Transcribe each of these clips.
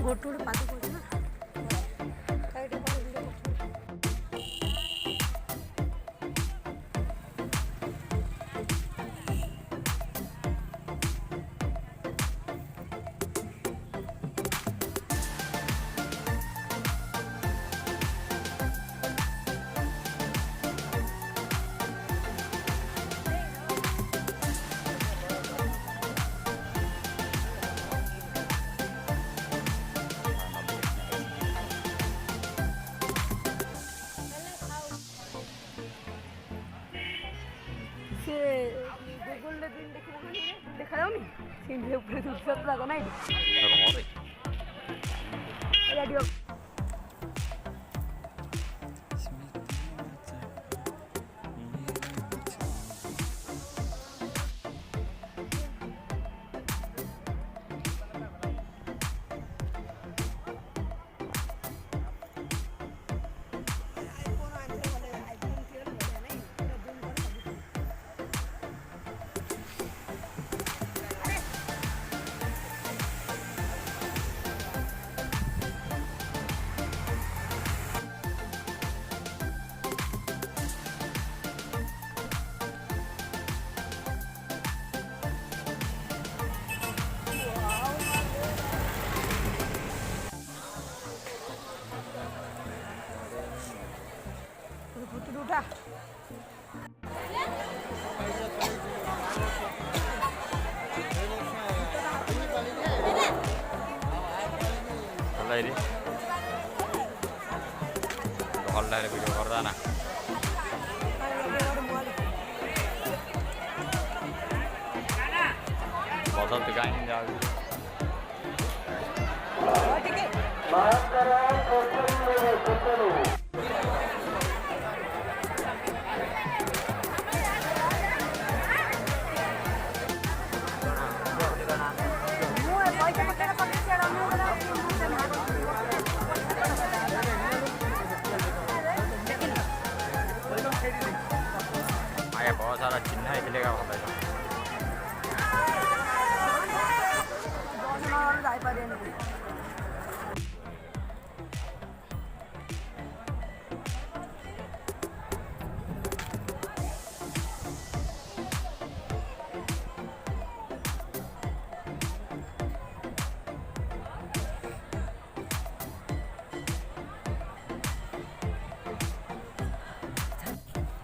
ଗୋଟେ ଗୋଟେ ପାଦ ପଡୁଛି ନା ଏଇଠି କଣ ଭିଡ଼ିଓ କରୁଛନ୍ତି। ସେ ଗୁଗୁଲରେ ଦିନ ଦେଖାଯାଉନି ସିନ୍ଧି ଉପରେ ଦୃଶ୍ୟ ଲାଗ ନାହିଁ ରେଡ଼ିଓ ଫୁଟୁ ଉଠା ଭଲରେ ଭିଡ଼ିଓ କରିଦେବା ନା ବସନ୍ତି କାହିଁକି ଯାଉଛି ଆଜ୍ଞା ବହୁତ ସାରା ଚିହ୍ନା ହେଇଥିଲେ ଭଲ ଯାଇପାରିବେନି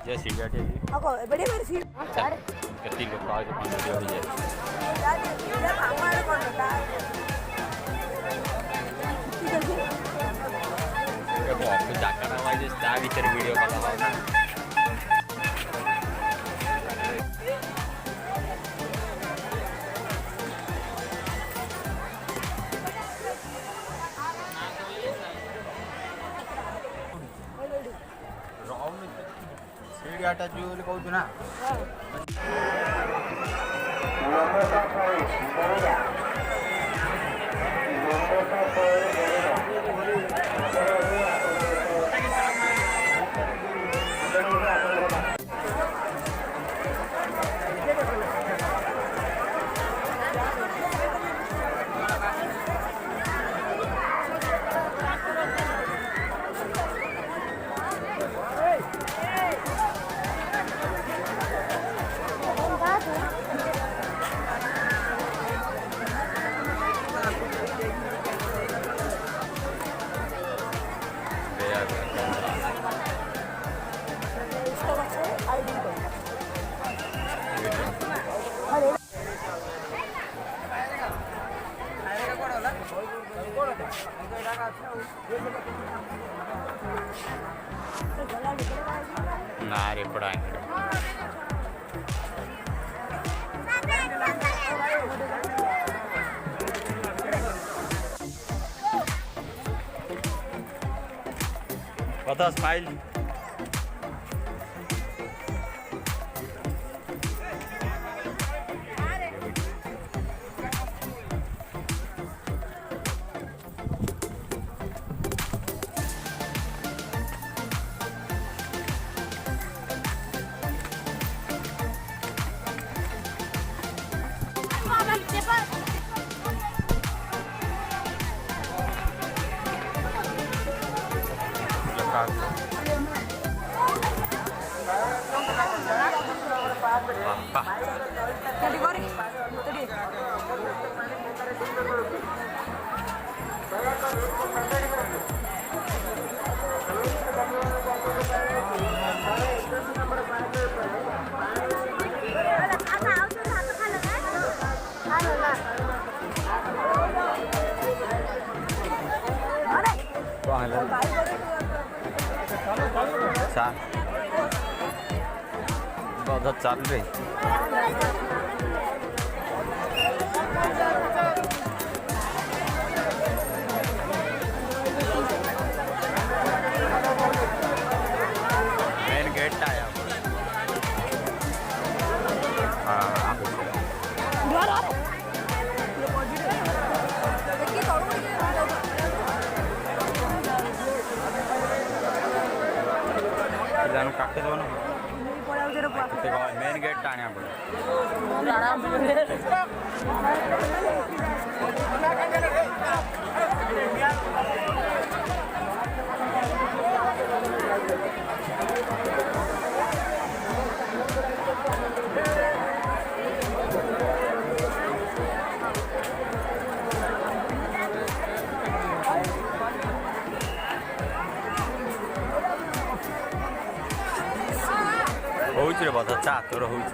ଯେ ସିଗାରେଟ୍ ଆଗ ଏବେଡେ ବେଡ ସି ଆରେ କେତେ ଲୋକ ଆଉ ପାଞ୍ଚ ଦିନ ହେଇଯାଏ ଏଇଟା କାମ ଆଡେ କରନଟା ବହୁତ ଜାଗାଟା ପାଇছে ତା ଭିତରେ ଭିଡ଼ିଓ କଲା ରହୁନି ସିଡ଼ିଆଟା ଯିବ ବୋଲି କହୁଛୁ ନା ନା ରେପଡ଼ା কথা স্মাইল तडी करे तडी चाल रे मेन गेट आया काटे दो ना मेन गेट टाणे होउछ रे बता चा तोर होउछ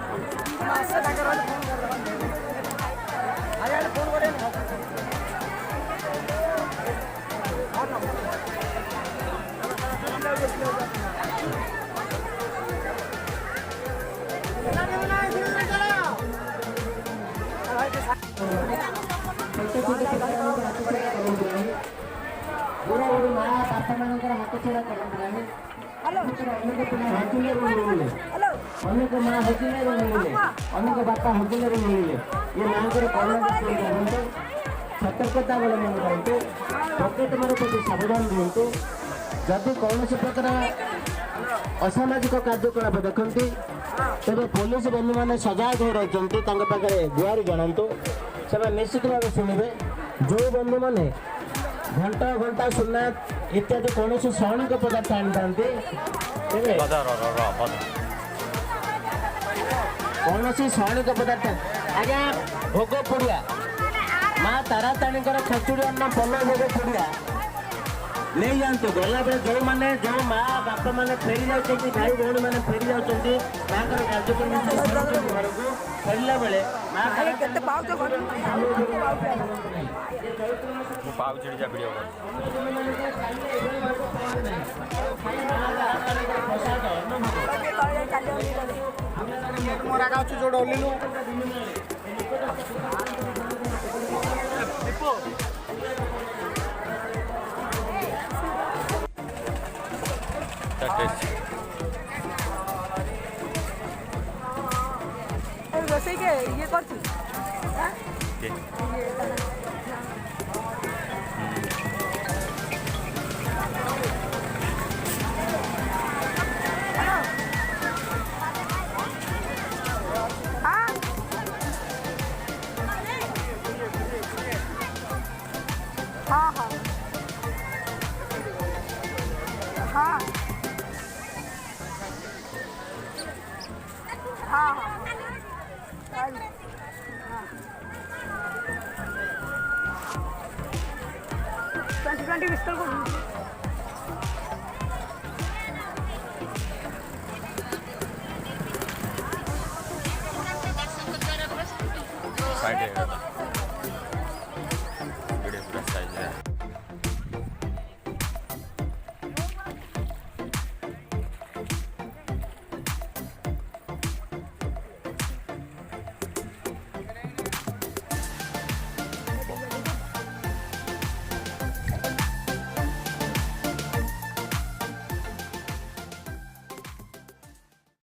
ଅନେକ ମା ହଜିଲେ ମିଳିଲେ ଅନେକ ବାପା ହଜିଲେ ମିଳିଲେ ଏ ମାଙ୍କର କରୁଣାନ୍ତୁ ସତର୍କତା ଅବଲମ୍ବନ କରନ୍ତୁ ପକେଟମାର ପ୍ରତି ସାବଧାନ ରୁହନ୍ତୁ ଯଦି କୌଣସି ପ୍ରକାର ଅସାମାଜିକ କାର୍ଯ୍ୟକଳାପ ଦେଖନ୍ତି ତେବେ ପୋଲିସ ବନ୍ଧୁମାନେ ସଜାଗ ହୋଇ ରହିଛନ୍ତି ତାଙ୍କ ପାଖରେ ଗୁହାରି ଜଣାନ୍ତୁ ସେମାନେ ନିଶ୍ଚିତ ଭାବେ ଶୁଣିବେ ଯେଉଁ ବନ୍ଧୁମାନେ ଘଣ୍ଟା ଘଣ୍ଟା ସୁନା ଇତ୍ୟାଦି କୌଣସି ଶୈଣିକ ପଦାର୍ଥ ଆଣିଥାନ୍ତି ତେବେ କୌଣସି ଶୈଣିକ ପଦାର୍ଥ ଆଜ୍ଞା ଭୋଗ ପୁଡ଼ିଆ ମା ତାରାତାଣୀଙ୍କର ଖେଚୁଡ଼ି ଅନ୍ନ ପଲ ଭୋଗ ପୁଡ଼ିଆ ନେଇଯାଆନ୍ତୁ ଗଲାବେଳେ ଯେଉଁମାନେ ଯେଉଁ ମା ବାପାମାନେ ଫେରି ଯାଉଛନ୍ତି ଭାଇ ଭଉଣୀମାନେ ଫେରି ଯାଉଛନ୍ତି ମାଙ୍କର କାର୍ଯ୍ୟକ୍ରମ ଘରକୁ ଫେରିଲା ବେଳେ ମା କେତେ ପାଉଛ ମରା ଗାଉଛୁ ଯୋଉଟା ଓଲିଲୁ ରୋଷେଇ କେ ଇଏ କରୁଛୁ हाँ हाँ हाँ हाँ हाँ 2020 पिस्तौल को साइड